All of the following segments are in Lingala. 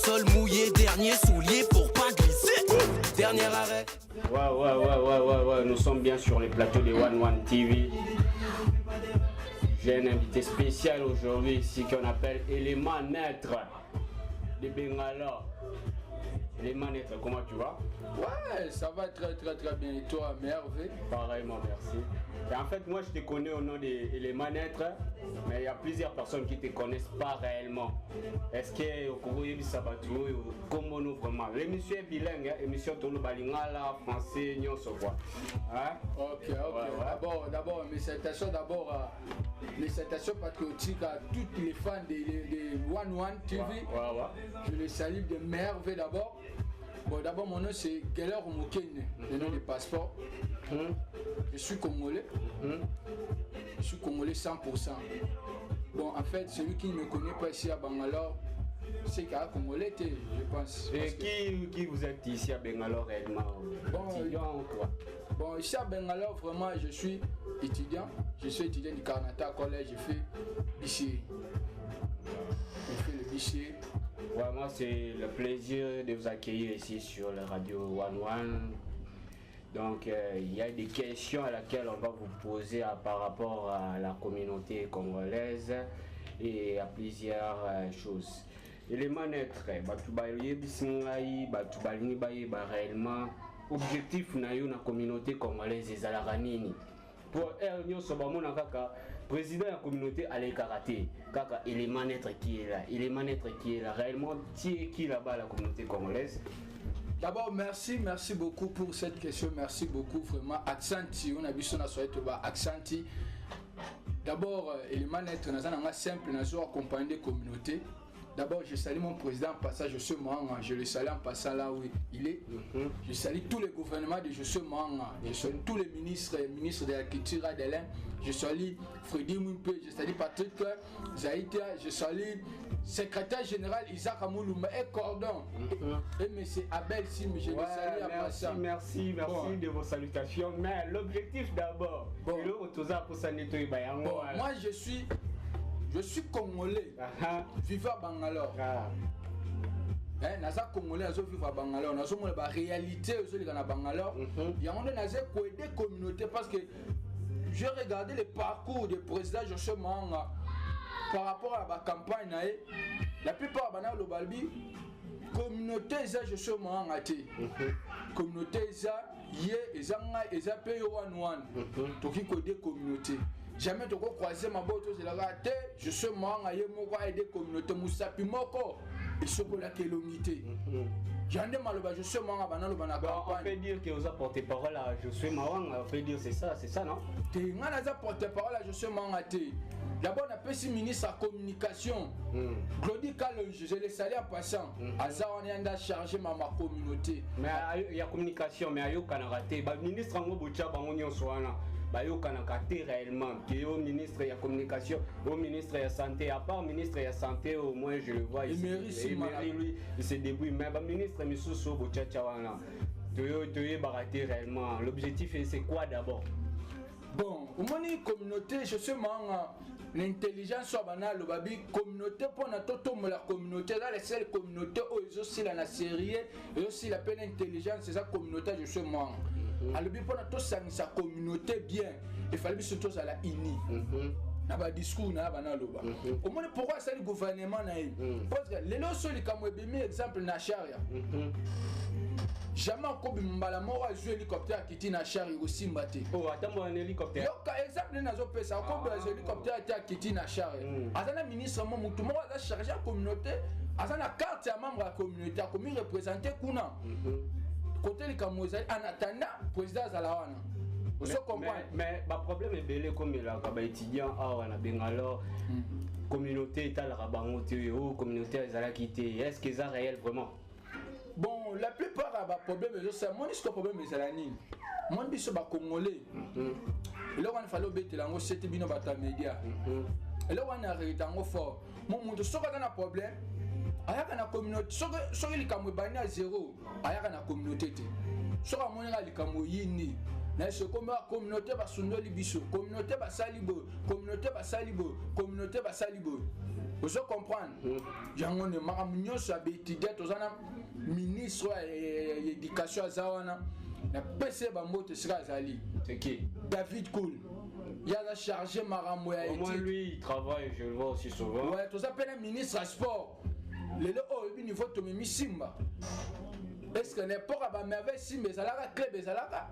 sol mouillé, dernier soulier pour pas glisser. Dernier arrêt. Ouais, nous sommes bien sur les plateaux de One TV. J'ai un invité spécial aujourd'hui ici qu'on appelle Élément Naître de Bengala. Élément Naître, comment tu vas? Ouais, ça va très bien. Et toi, Merveille? Pareillement, merci. Et en fait, moi, je te connais au nom d'Élément Naître, mais il y a plusieurs personnes qui ne te connaissent pas réellement. Est-ce que au Congo, il y a comment nous vraiment? L'émission est bilingue, émission Tolo Balingala, français, nyonso quoi. Hein? Ok. Ouais. D'abord, mes salutations patriotiques à toutes les fans de One TV. Ouais. Je les salue de Merveille d'abord. Bon, d'abord, mon nom c'est Geller Mokene, le nom du passeport. Je suis congolais. Je suis congolais 100%. Bon, en fait, celui qui ne me connaît pas ici à Bangalore, c'est qu'il y a un congolais, je pense. Et qui vous êtes ici à Bangalore réellement? Étudiant ou quoi? Bon, ici à Bangalore, vraiment, je suis étudiant. Je suis étudiant du Karnataka College. Je fais BCA. Je fais le BCA. Ouais, moi c'est le plaisir de vous accueillir ici sur la radio One. Donc il y a des questions à laquelle on va vous poser par rapport à la communauté congolaise et à plusieurs choses. Élément Naître, réellement objectif na yo na communauté congolaise ezalaka nini? Pour nyonso bamona kaka président de la communauté allait karaté kaka Élément Naître qui est là réellement qui est là-bas la communauté congolaise. D'abord merci beaucoup pour cette question, merci beaucoup vraiment Accenti, on a vu son assoit Accenti. D'abord Élément Naître na simple na zo accompagner des communautés. D'abord, je salue mon président en passant, je suis Mohanga. Je le salue en passant là où il est. Je salue tous les gouvernements de Josué Mohanga. Je salue tous les ministres de la culture et de l'Inde. Je salue Freddy Mumpe, je salue Patrick Zaïtia, je salue secrétaire général Isaac Amoulumba et Cordon. Et M. Abel Sim, je le salue en passant. Merci de vos salutations. Mais l'objectif d'abord, moi je suis congolais, vivant à Bangalore. Naza congolais, nazo vivre à Bangalore. Nazo mon la réalité à Bangalore. Il y a un naza aider des communautés parce que j'ai regardé le parcours du président Joshua Mohanga par rapport à la campagne. La plupart de Bangalore Balbi, communauté eza Joshua Mohanga te. Communauté eza eza pays one. Toki ko des communautés. Jamais tu peux croiser ma botte, je suis mort à aider des communautés, Moussapi Moko, et ce que la l'unité. J'en ai mal, je suis mort à Banalo Banaba. On peut dire que vous apportez parole à je suis mort, on peut dire c'est ça, non? Tu as apporté parole à je suis mort à thé. D'abord, on a fait ministre à communication. Claudie Kalonge, je l'ai salé en passant. Azar, on est en chargé ma communauté. Mais il y a communication, mais il y a raté. Le ministre en Boucha, on soit réellement qui est au ministre de la communication, au ministre de la santé, à part ministre de la santé au moins je le vois ici. Il se débrouille, mais le ministre Missousso Bouchachawana, tu baraté réellement. L'objectif c'est quoi d'abord? Bon, au moins communauté, je sais l'intelligence soit banale, communauté pour notre la communauté, dans les seules communautés où ils ont aussi la série, et aussi la peine intelligence, c'est sa communauté, je sais moi. Alors, pour notre sa communauté bien, il fallait surtout à la INI. Naba discours na bana loba. Au moins pourquoi ça le gouvernement na parce que les lois les comme exemple na charia. Jamais ko bimbala mo a jouer hélicoptère qui ti na charia aussi mbate. Oh attends un hélicoptère. Yo exemple na zo pesa ko ba hélicoptère qui ti na charia. Azana ministre mo mutu mo a charger la communauté, azana carte ya membre la communauté a comme représenter kuna. Côté les Kamouzali en attendant président Zalawana. Mais le problème est belé comme il a étudiant à Bangalore, communauté est à la rabangoté ou communauté est quitté. Est-ce que c'est réel vraiment? Bon, la plupart a des problèmes, c'est mon problème est la nini. Mon biso ba congolais. Et là on fallait bête là on c'était bino bata média. Et là on a arrêté en fort. Mon monde so ka na problème. Ayaka na communauté so il kamwe bani à zéro. Ayaka na communauté te. So ka monela likamwe yini. Na ce communauté ba sundoli biso, communauté ba salibo, communauté ba salibo, communauté ba salibo. Vous comprenez? Yango ne makambo nyonso ya bétudier tozana ministre ya éducation azawana na pese bambote sika azali. C'est qui? David Koul. Il a chargé makambo ya étude. Au moins lui il travaille, je le vois aussi souvent. Ouais, toza pena ministre à sport. Lelo au niveau to mimi Simba. Est-ce que n'importe quoi merveille Simba ezalaka club ezalaka?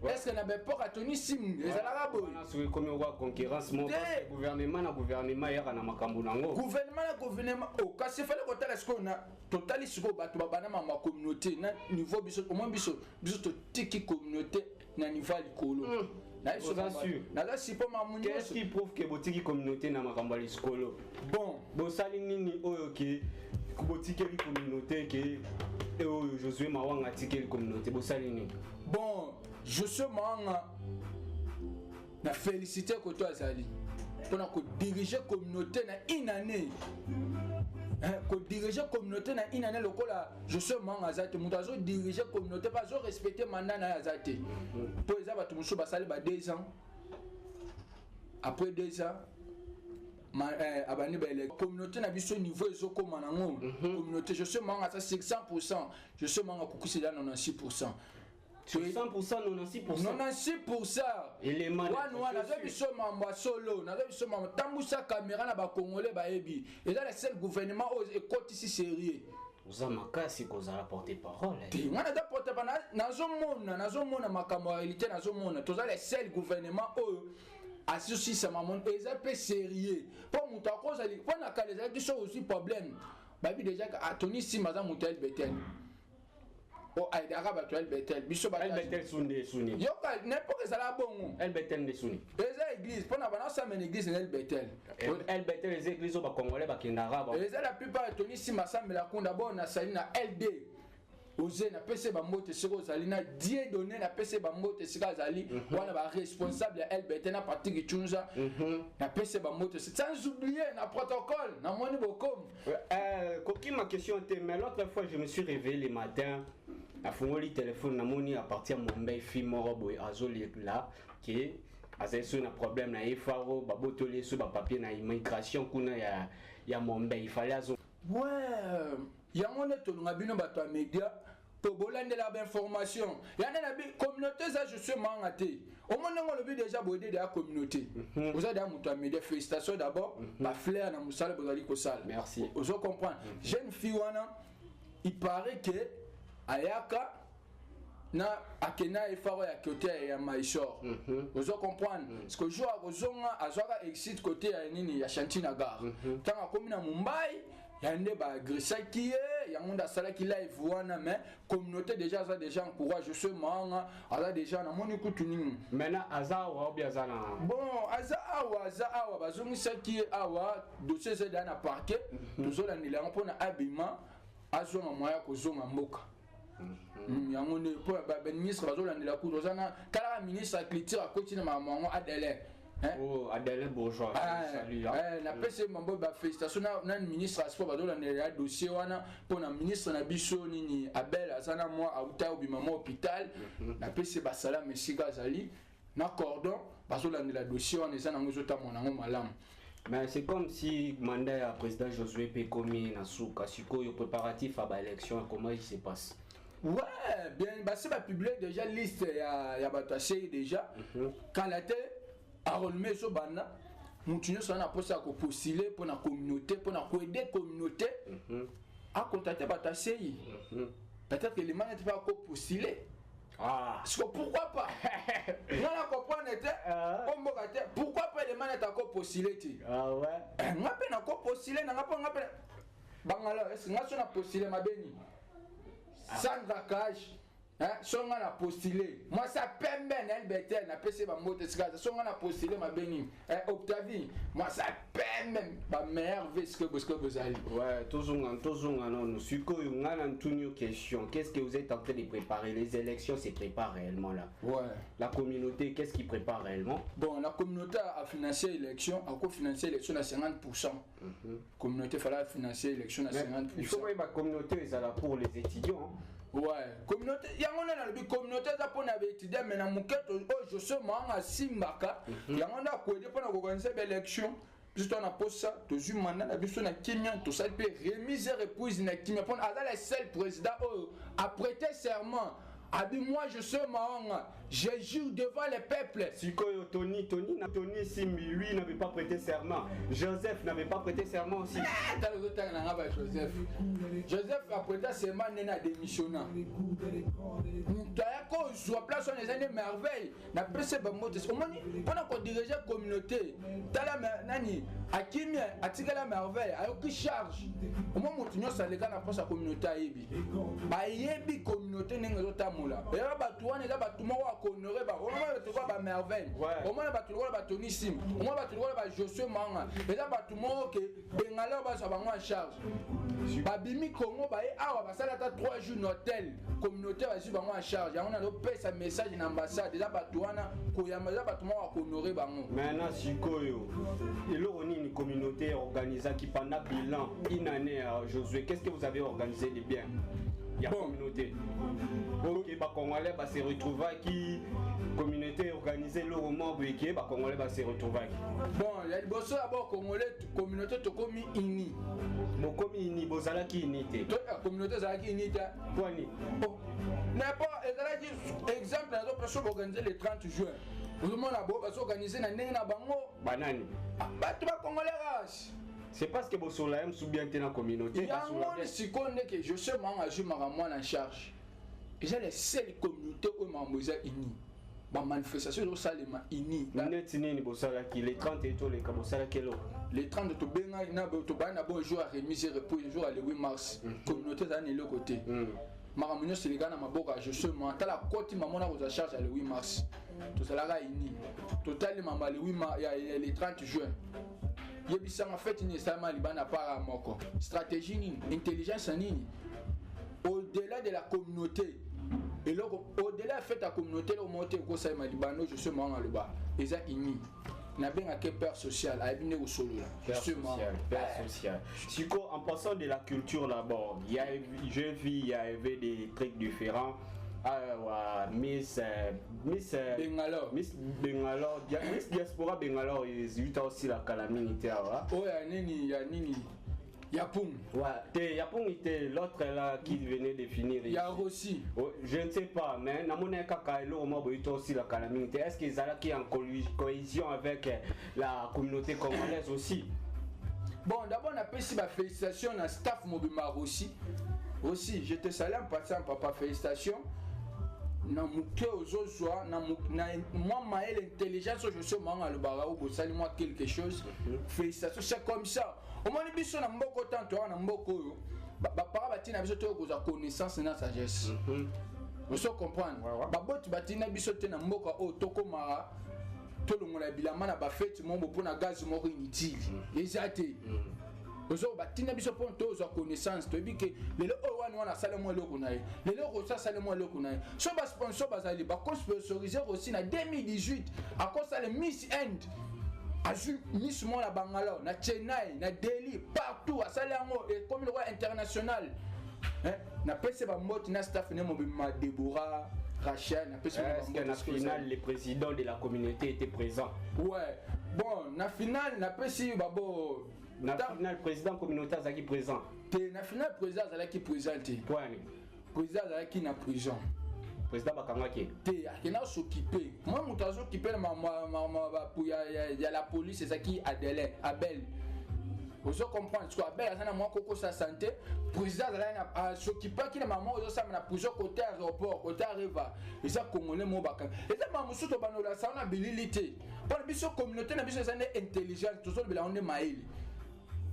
Est-ce que n'importe quoi Tony Simba ezalaka boy? On a comme on voit concurrence mon gouvernement na gouvernement ya na makambo nango. Gouvernement au kasi fallait ko tala ce qu'on a totali siko bato babana ma communauté na niveau biso au moins biso to tiki communauté na niveau likolo. Qu'est-ce qui prouve que botiki communauté na makambo liskolo? Bon, bosali nini oyo ke botiki communauté ke oyo Josué Mawanga tiki communauté bosali nini? Bon, Josué Mawanga na félicité ko to azali pour ko diriger communauté na une année. Ko diriger communauté na une année lokola Josué Mawanga azate muto azo diriger communauté pas zo respecter mandat na azate. Pour ça ba tumusu basali ba 2 ans. Après 2 ans abani ba la communauté na biso niveau ezokoma nango. Communauté Josué Mawanga ça 100%, Josué Mawanga kukusila 96%. 100%, 96%. Élément. Nazo biso mambo solo, nazo biso mambo tambusa caméra na ba congolais ba ebi. Et là le seul gouvernement est côté sérieux. Oza makasi kozala porter parole. Ngana da porter parole nazomona makambo ya réalité nazomona. Toza le seul gouvernement associé sa maman eza peu sérieux. Pour muta koza li pona kaleza qui sont aussi problème. Babi déjà Tony Simaza mutel betel. Oh, Aïdara Batuel Betel, Bishop Betel Souni. Yoka, n'importe quel salaire bon. El Betel de Souni. Les églises, pendant que nous sommes une église, El Betel. El Betel, les églises au Congolais, Bakindara. Les la plupart de Tony Simassa, mais la d'abord, on a sali na LD. Osé na PC Bambote Siro Zali, na Dieu donné na PC Bambote Siro Zali, on a responsable de El Betel, na partie de Tchunza, na PC Bambote. Sans oublier, na protocole, na Moni Bokom. Coquille, ma question était, mais l'autre fois, je me suis réveillé le matin. A fongoli téléphone na moni à partir mon belle fille mort boy azoli là qui a un problème na efaro babotoli sur ba papier na immigration kuna ya mon belle il fallait azo ouais ya ngone to ngabino bato a média to bolande la information ya na bi communauté ça je suis mangaté au monde on le bi déjà bodé de la communauté vous avez muto a média félicitations d'abord ma fleur na musala bozali ko sala merci vous comprenez jeune fille wana il paraît que ayaka na akena efaro ya côté ya Maïchor. Vous comprendre parce que jour kozonga azwaka exit côté ya nini ya Chantina gare. Tanga komi na Mumbai yande ba agresaki ya ngonda sala ki live wana mais communauté déjà ça déjà encourage je manga ala déjà na moni kutuning. Maintenant azawa ou bien azana. Bon azawa bazongisaki awa dossier za na parquet tozola ndila mpona abima azonga moya kozonga mboka. Yango ne po ba ministre bazolandela ku tozana kala ministre ya culture akoti na mamango Adele oh Adele bourgeois salut na pese mambo ba félicitation na ministre ya sport bazolandela dossier wana pona ministre na biso nini Abel azana moi auta obima mo hôpital na pese basala mesika zali na cordon bazolandela dossier wana ezana ngo zota monango malamu. Mais c'est comme si mandat ya président Josué Pekomi na souka sikoyo préparatif à l'élection comment il se passe? Ouais, bien, bah c'est publié déjà liste ya bataché déjà. Quand la télé a remis ce banna, Moutinho s'en a posé à postuler pour la communauté, pour la aider communauté à contacter bataché. Peut-être que les gens n'étaient pas encore postulés. Ah. Pourquoi pas? Non, on comprend pourquoi pas les gens n'étaient encore postulés? Ah ouais. On a pas encore postulé, on a pas Bangala, est-ce qu'on a postulé ma béni? Sans craquage, son a postulé. Moi, ça peine ben, elle bêtait, n'a pas essayé de monter ce gars. Son a postulé ma béni. Octavie, moi, ça peine même. Ma mère veut ce que vous allez. Ouais, toujours, non, nous sommes une question. Qu'est-ce que vous êtes en train de préparer? Les élections se préparent réellement là. Ouais. La communauté, qu'est-ce qui prépare réellement? Bon, la communauté a financé l'élection, a co-financé l'élection à 50%. La communauté fallait financer l'élection à 50%. Il faut que la communauté soit là pour les étudiants. Ouais, communauté, il y a une communauté qui a étudié, mais dans mon cas, je suis à Simbaka, il y a un qui a organiser l'élection. biso na posa tozwi mandat na biso na kimia tosali mpe remise et reprise na kimia mpona aza le seul président oyo a prêté serment abi moi je suis Mahanga, je jure devant le peuple. Sikoyo Tony Simbi, lui n'avait pas prêté serment. Joseph n'avait pas prêté serment aussi. Joseph a prêté serment à démissionnant. D'ailleurs, sur place on les années merveilles. Na pese ba motes. Au moins, pendant qu'on dirigeait la communauté, tala nani akimi atika la merveille, a aucune charge. Au moins montinyo ça les gars na sa communauté ayebi. Ba yebi communauté n'engo tamu. Et là, tu vois, les gens qui honoré, tu vois, ba merveille. Au moins, tu vois, Tony Sim. Au moins, tu vois, Josué Manga. Et là, tu vois, que Bengala va se en charge. Babimi Congo, ça a 3 jours d'hôtel. Communauté va se en charge. On a payé sa message dans l'ambassade. Déjà, tu vois, honoré. Maintenant, Sikoyo, il y a une communauté organisée qui pendant bilan, une année à Josué. Qu'est-ce que vous avez organisé de bien? Il y a communauté. Ok, bah Congolais va se retrouver qui communauté organisée le moment qui bah Congolais va se retrouver. Bon, il y a bosso d'abord Congolais communauté to komi ini. Bon komi ini bozala ki unité. La communauté zala ki unité. Quoi ni? Bon, n'a pas exemple la personne organiser le 30 juin. Tout le monde a beau organiser na ndenge na bango. Banani. Bah tu vas Congolais race. C'est parce que Bosolaem sous bien dans la communauté. Il y a un monde qui connaît que je sais moi en charge. Et j'ai les seules communautés où m'amboisa ini. Ma manifestation au Salema ini. Netini Bosala qui les 30 et tout les Kabosala Kelo. Les 30 to benga na to bana bon jour à remise et repos jour le 8 mars. Communauté dans le côté. Maramunyo c'est les gars na maboka je sais moi ta la côté maman na aux charge le 8 mars. Tout ça là ini. Total maman le 8 mars le 30 juin. Yebisa en fait ni sama libana para moko stratégie ni intelligence ni au-delà de la communauté et là au-delà fait la communauté le monter ko sa malibano je suis moi en le bas eza ini na benga que père social a bien au solo là père social. Siko en passant de la culture d'abord il y a je vis il y avait des trucs différents. Miss Bengalore. Miss Diaspora Bengalore, ils ont aussi la calamité. Oh, il y a Nini. Yapung. Ouais, Yapung était l'autre là qui venait de finir. Il y a aussi. Je ne sais pas, mais dans mon cas, il y a aussi la calamité. Est-ce qu'ils sont en cohésion avec la communauté congolaise aussi? Bon, d'abord, on a fait ma félicitation à staff Mobimar aussi. Aussi, je te salue en passant, papa, félicitations. Na muke ozozwa na moi maël intelligence je suis manga le barao bo sali moi quelque chose félicitations c'est comme ça au moins biso na mboko tanto na mboko yo ba para batina biso to ko za connaissance na sagesse vous so comprendre ba boti batina biso te na mboko o toko mara to lo ngona bilama na ba fête mo bo na gaz mo inutile ezate ozo batina biso ponto ozo connaissance to bi ke lelo o wana sala mo eloko na ye lelo ko sala mo eloko na ye so ba sponsor bazali ba ko sponsoriser aussi na 2018 à cause ça le Miss End azu Miss mo na Bangala na Chennai na Delhi partout à sala ngo et comme le roi international na pese ba moti na staff ne mo bima Deborah Rachel na pese ba moti na finale les présidents de la communauté étaient présents. Ouais bon na finale na pese babo na final président communautaire Zaki présent. Na final président Zaki présenté. Président Zaki na prison. Président Bakangaki. Te na s'occuper. Moi mutazo occuper il y a la police Zaki Abel. Vous comprenez ce que Abel a moi koko sa santé. Président Zaki s'occuper qui na maman ozo sa na prison côté aéroport côté Areva. Et ça congolais mo bakang. Et ça maman suto banola sa na bililité. Pour biso communauté na biso ça intelligent tout ça bila on est maïli.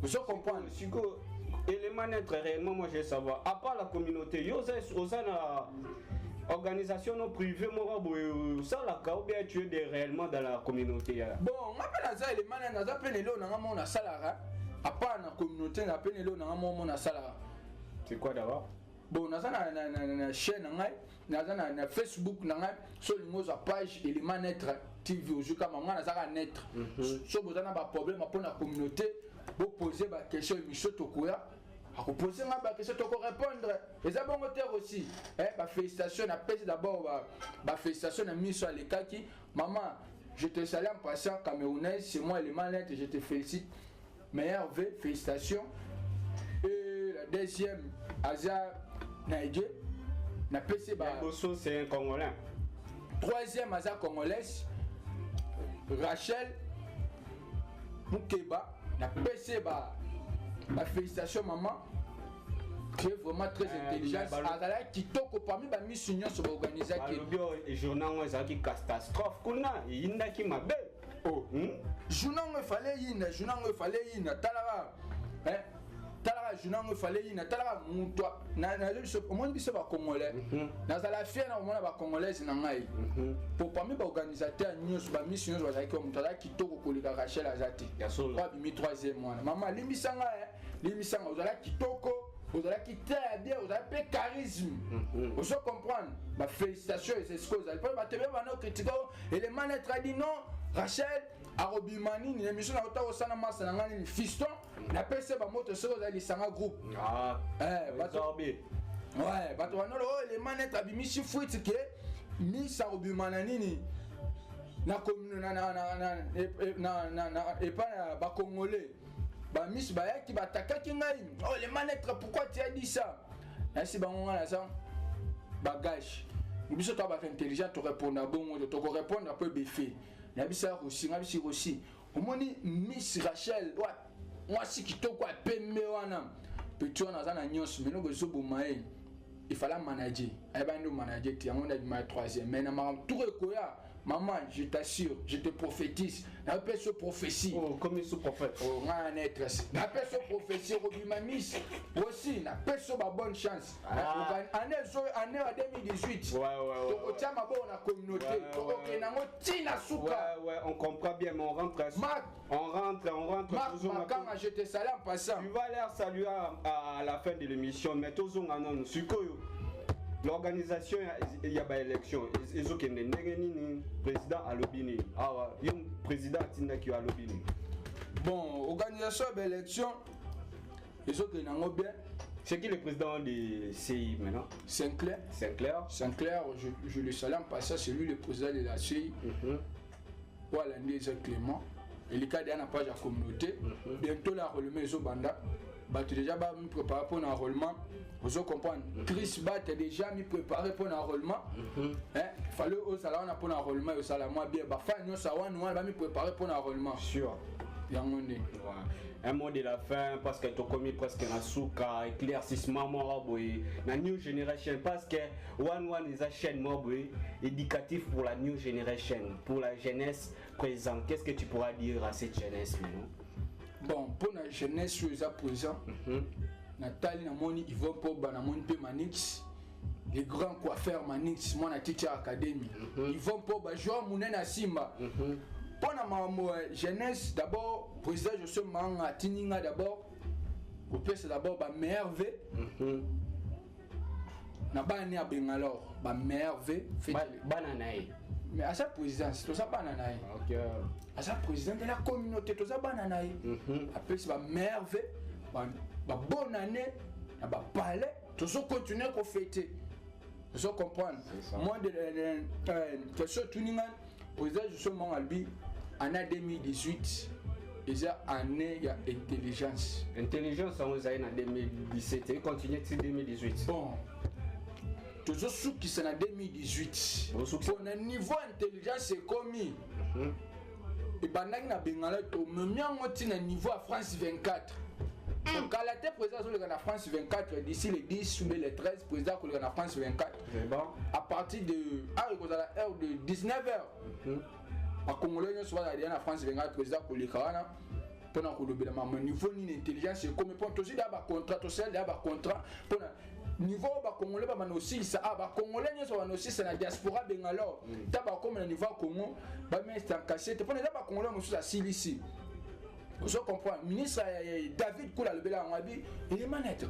Vous comprenez? Sigo, élément d'être réellement, moi je veux savoir. À part la communauté, il y a une organisation non privée, ça la ou bien tu es réellement dans la communauté. Bon, on appelle ça élément d'être na salara. À part la communauté, on appelle na salara. C'est quoi d'abord? Bon, on a na chaîne, na Facebook, sur une page élément d'être TV, jusqu'à maman, on a naître. Si vous avez un problème pour la communauté, vous posez des questions, monsieur Tokoya. Vous posez des questions, vous répondre. Et ça, bon, aussi. Félicitations, d'abord, félicitations à Miss Alekaki. Maman, je te salue en passant camerounaise, c'est moi élément net, je te félicite. Meilleur V, félicitations. Et la deuxième, Aza Naïdje, na PC Bosso, c'est un Congolais. Troisième, Aza Congolaise, Rachel Moukeba, na PC félicitations maman. Tu es vraiment très intelligent. Azala kitoko parmi ba Miss Union sur organiser qui journal qui catastrophe kuna yinda ki mabe. Oh, journal il fallait yina talara. Talara journal il fallait yina talara mutwa na au moins biso ba congolais. Nazala fier na mona ba congolaise na ngai. Pour parmi ba organisateur news ba Miss Union bazaki ko mutala kitoko kolika Rachel Azati. Ya solo. Ba bimi troisième mois. Maman limisanga ozala kitoko. Vous avez très bien, vous avez peu charisme. Vous savez comprendre. Bah, félicitations et c'est ce que vous allez faire. Bah, tu vas critiquer. Et les manettes ont dit non. Rachel, Arobimani, l'émission a été au Sana Massa, un fiston. La PC va monter sur les Sanga groupe. Ah, ouais, bah, tu vas non, les manettes ont dit Michi Fouit, qui est Miss Arobimanani. Na commune, et pas Congolais. Bah Miss Baya qui va attaquer ngai. Oh les manettes, pourquoi tu as dit ça? Ainsi bah on a ça bagage. Nous sommes pas intelligent tu répondre à bon tu te répondre un peu biffé. Na bisa aussi. Au moins Miss Rachel, ouais. Moi si qui to quoi pembe wana. Petit on a ça na nyos mais nous go zo bomae. Il fallait manager. Eh ben nous manager ti on a du ma troisième mais na ma tout rekoya. Maman, je t'assure, je te prophétise. Appelle ce prophétie. Oh, comme ce prophète. Oh, appelle ce prophétie. Robimamis aussi, appelle ce ma bonne chance. Année 2018. Ouais. Donc, tiens, ma bonne communauté. Ouais, on comprend bien, mais on rentre. On rentre. Marc, je te salue en passant. Tu vas leur saluer à la fin de l'émission, mais tous on en l'organisation, il y a des élections. Ils ont président à l'Obini. Ah, il y a un président qui est à l'Obini. Bon, organisation de l'élection, ils ont bien. C'est qui le président de CI maintenant? Sinclair, je le salue en passant, c'est lui le président de la CI. Voilà, Clément. Il y a une page à la communauté. Bientôt, la relève les Obanda. Tu déjà me préparer pour l'enrôlement. Vous comprenez? Chris Bat est déjà mis préparé pour l'enrôlement. Il fallait au salon pour l'enrôlement. Au salon, moi bien. Nous va me préparer pour l'enrôlement. Sûr. Un mot de la fin parce que tu as commis presque un souka, éclaircissement, la new generation. Parce que One is a chaîne éducatif pour la new generation, pour la jeunesse présente. Qu'est-ce que tu pourras dire à cette jeunesse maintenant? Bon, pour la jeunesse présente, Nathalie Namoni, Yvon Pogba, Namoni P. Manix, les grands coiffeurs Manix, moi, la Teacher Academy. Yvon Pogba, Joao Mounena Simba. Pour la jeunesse, d'abord, président José Manga, Tininga d'abord, au PS d'abord, meilleur V. N'a pas né à Bengalore, meilleur V. Bananaï. Mais à sa présidence, tout ça bananaï. À sa présidence de la communauté, tout ça bananaï. Après, c'est meilleur V. Bonne année, palais, tout ça continue à fêter. Vous comprenez? Moi, de ce tuningan, président José Manga Albi, année 2018, il y a année intelligence. Intelligence, on a en 2017 et continue en 2018. Bon, tout ce qui sont en 2018. Pour un niveau intelligence, c'est commis. Et pendant que nous avons un niveau à France 24. Donc, à la tête président de la France 24, d'ici les 10 ou les 13, président de la France 24, à partir de 19h, à Congolais, soit la France 24, président de la pendant que le niveau d'intelligence, c'est comme pour aussi d'avoir contrat, contrat, niveau Congolais, aussi, ça a Congolais, aussi, c'est la diaspora bengalore, d'abord comme le niveau Congo, c'est un cassette, pour les Congolais, aussi, à Silici. Vous comprenez, ministre David Koula le Bela Ngabi, il est manette.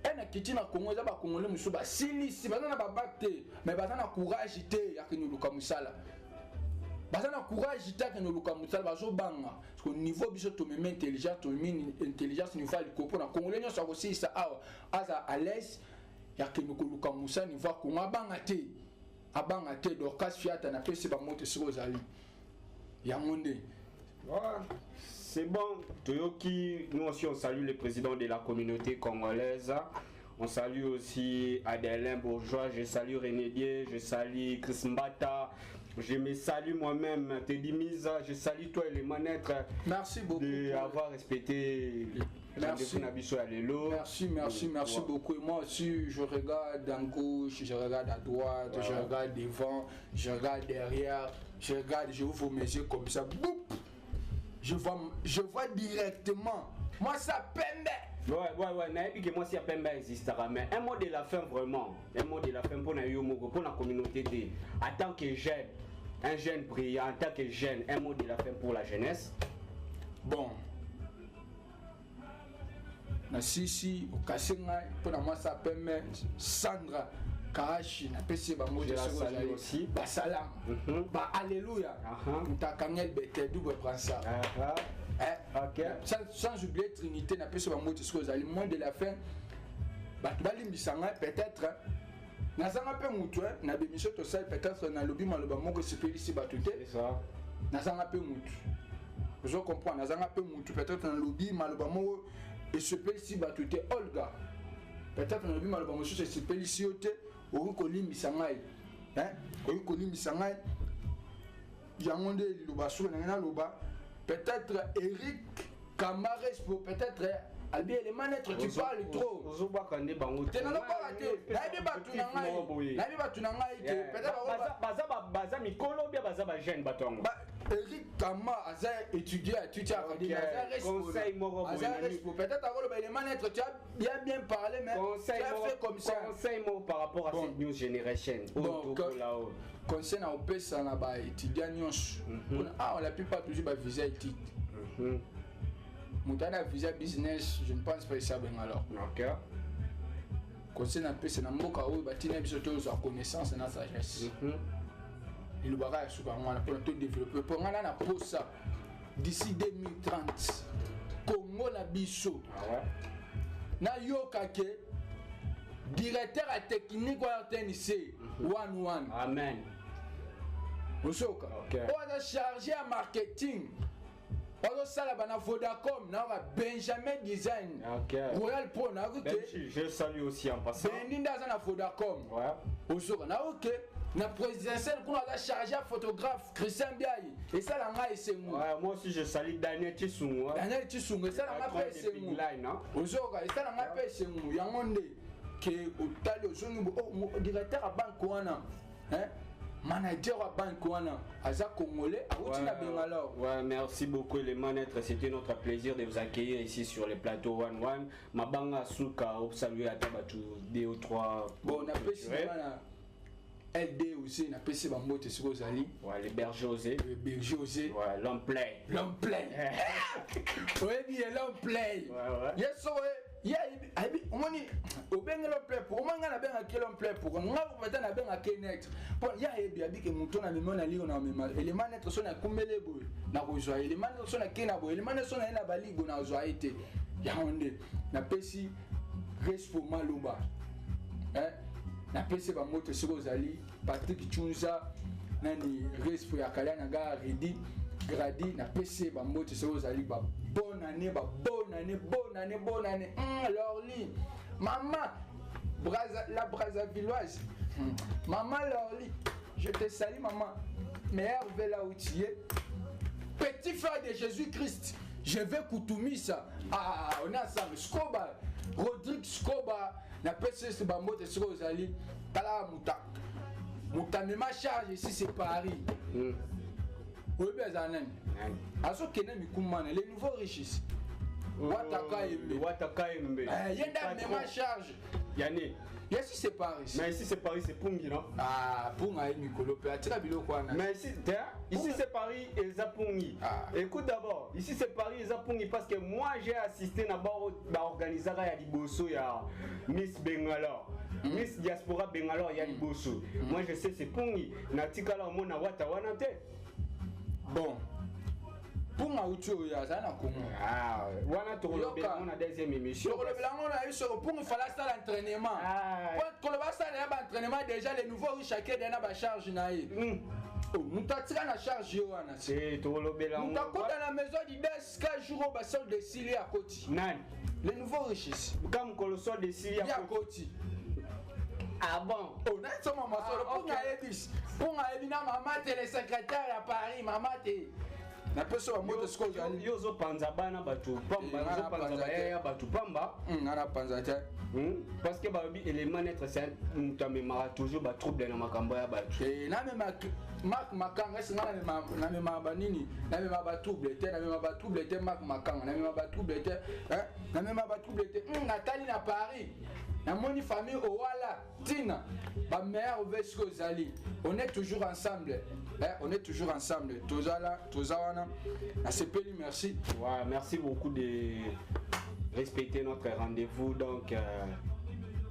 Elle n'a quitté le Congo, il a Congolais, monsieur, Silici, il n'a pas battu, mais il a courage, il a que nous le comme ça. Il a courage, il a que nous le comme ça, parce qu'au niveau de l'intelligence, niveau de comprendre, les Congolais sont aussi à l'aise, il y a que nous le comme ça, niveau Congo, à Bangate, donc, casse fiat, on a fait ce mots sur les alliés. Yamonde. C'est bon. Toyoki, nous aussi on salue le président de la communauté congolaise. On salue aussi Adelin Bourgeois, je salue René Dier, je salue Chris Mbata, je me salue moi-même, Teddy Miza, je salue toi et les manettes. Merci beaucoup. D'avoir respecté merci. Merci beaucoup. Et moi aussi, je regarde à gauche, je regarde à droite, je regarde devant, je regarde derrière, je regarde, je ouvre mes yeux comme ça. Boum! Je vois directement. Moi, ça pembe. Ouais, naïbi que moi si Pemba existera, mais un mot de la fin vraiment, un mot de la fin pour la communauté, en tant que jeune, un jeune brillant, en tant que jeune, un mot de la fin pour la jeunesse. Bon, si au Kassenga, pour moi ça permet Sandra Karachi, na PC ba mot de la salue aussi. Ba salam, ba alléluia, Mtakangel Bete, double prend ça. Ok. Sans oublier Trinité, na PC ba mot de ce que vous moins de la fin. Bali Misanga peut-être. Nazanga pe mutu, na bémission to ça peut-être na lobby maloba moko sepeli si batute. C'est ça. Nazanga pe mutu. Je comprends, nazanga pe mutu peut-être na lobby maloba moko et sepeli si batute Olga. Peut-être na lobby maloba moko sepeli si ote. Oukoli Misangai, Oukoli Misangai, Yamonde Lubasu, Loba, peut-être Eric Camares, peut-être Albi les manettes, tu parles trop. Tu n'as pas raté. Naïbi Batunangai, peut-être Mikolo, bien Baza jeune bâton. Eric Kama, Aza étudié à Tutia Academy, conseil moro. Peut-être avoir les manettes, tu as bien parlé, mais tu as fait comme ça. Conseil moro par rapport à cette new generation. Conseil na opesa na ba étudiant nyonso. Ah, on la plupart toujours ba visa étude. Moutana visa business, je ne pense pas ça bien alors. OK. Conseil na pesa na mboka oyo batina biso to za connaissance na sagesse. Il va pour tout développer. Pour nous, ça d'ici 2030, Congo na biso. Na yokake directeur à technique wa TNC 11. Amen. Osoka. On a chargé à marketing. On a ça là Vodacom, na Benjamin Design. Royal Pro na je salue aussi en passant. Beninda na Vodacom. Ouais. Osoka na OK. Na présidentielle qu'on a chargé à photographe Christian Biayi et ça la ngai c'est moi. Moi aussi je salue Daniel Tissou. Daniel Tissou et ça la ngai c'est moi. Ozoka et ça la ngai c'est moi. Yangonde que au tali au zone directeur à banque wana. Manager à banque wana aza congolais a utina bengalo. Ouais, merci beaucoup les manettes, c'était notre plaisir de vous accueillir ici sur le plateau 11. Mabanga Souka au saluer à Tabatu 2 ou 3. Bon, on a fait LD aussi, on a PC Bambote sur Ozali. Ouais, les bergers osés. Les bergers osés. Ouais, l'homme play. L'homme play. Oui, bien, l'homme play. Ouais. Yes, so, yeah, on m'a au ben l'homme play pour moi, on a bien un l'homme play pour on a peut-être un bien un net. Bon, il y a bien que mon ton a mis mon ali on a mis mal. Et les manettes sont à Kumbele boy. Na rejoint. Les manettes sont à Kenabo. Les manettes sont à la Bali on a rejoint été. Ya on est. Na PC reste pour Maluba. Na PC ba moto siko zali Patrick Chunza nani respo ya kala na ga Redi Gradi na PC ba moto siko zali ba bonne année Lorly maman la Brazzavilloise maman Lorly je te salue maman meilleure vela outier petit frère de Jésus-Christ je vais Koutoumisa on a ça Scoba Rodrigue Scoba na PC ba moto siko zali tala muta même charge ici c'est Paris. Oui bien zanen. Aso kena mikumana les nouveaux riches. Wataka Embe. Yenda même charge. Yani. Ici c'est Paris. Mais ici c'est Paris, c'est Pungi non? Punga et Mikolo peut attirer biloko wana. Mais ici c'est Paris et Zapungi. Écoute d'abord, ici c'est Paris et Zapungi parce que moi j'ai assisté na ba organisera ya liboso ya Miss Bengala. Miss Diaspora Bengala ya liboso. Moi je sais c'est Pungi. Na tikala mona wata wana te. Bon. pour ma outil ya ça na Congo. Ah, wana to le on a deuxième émission. Pour le blanc on a eu sur pour il fallait ça l'entraînement. Pour le bas ça l'entraînement déjà les nouveaux chacun n'a pas charge naï. Nous t'attira la charge wana. C'est to le blanc. Nous t'accorde dans la maison du 10 jours au bassin de Syrie à Côte. Nan. Les nouveaux richesses. Comme colossal de Syrie à Côte. Ah bon? Oh, n'a pas maman solo pour ngaebis. Pour ngaebina maman t'es le secrétaire à Paris, maman t'es. Na peso wa moto sko zali. Yo zo panza bana batu pamba, zo panza baya batu pamba. Ngana panza te. Parce que ba bi élément être c'est mutamema toujours ba trouble na makambo ya batu. Na même Mark Makanga sina na même banini, na même ba trouble te, na même ba trouble te Mark Makanga, na même ba trouble te, hein? Na même ba trouble te. Nathalie na Paris. Na moni famille Owala, Tina, ma mère Vesco Zali. On est toujours ensemble. On est toujours ensemble. Tozala, Tozawana. Asepeli, merci. Ouais, merci beaucoup de respecter notre rendez-vous. Donc,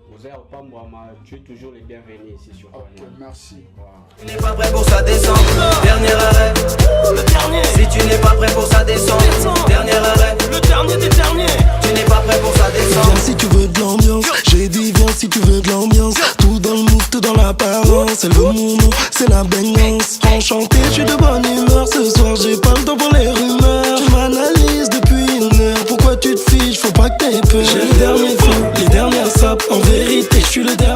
vous êtes au Pambouama, tu es toujours les bienvenus ici sur Ok, merci. Tu n'es pas prêt pour ça descendre. Dernier arrêt. Le dernier. Si tu n'es pas prêt pour ça descendre. Dernier arrêt. Le dernier des derniers. Tu n'es pas prêt pour ça descendre. Viens si tu veux de l'ambiance. J'ai dit viens si tu veux de l'ambiance. Tout dans le mood, tout dans l'apparence. Elle veut mon nom, c'est la baignance. Enchanté, je suis de bonne humeur. Ce soir, j'ai pas le temps pour les rumeurs. Tu m'analyses depuis une heure. Pourquoi tu te fiches? Faut pas que t'aies peur. J'ai le dernier flow, les dernières sapes. En vérité, je suis le dernier.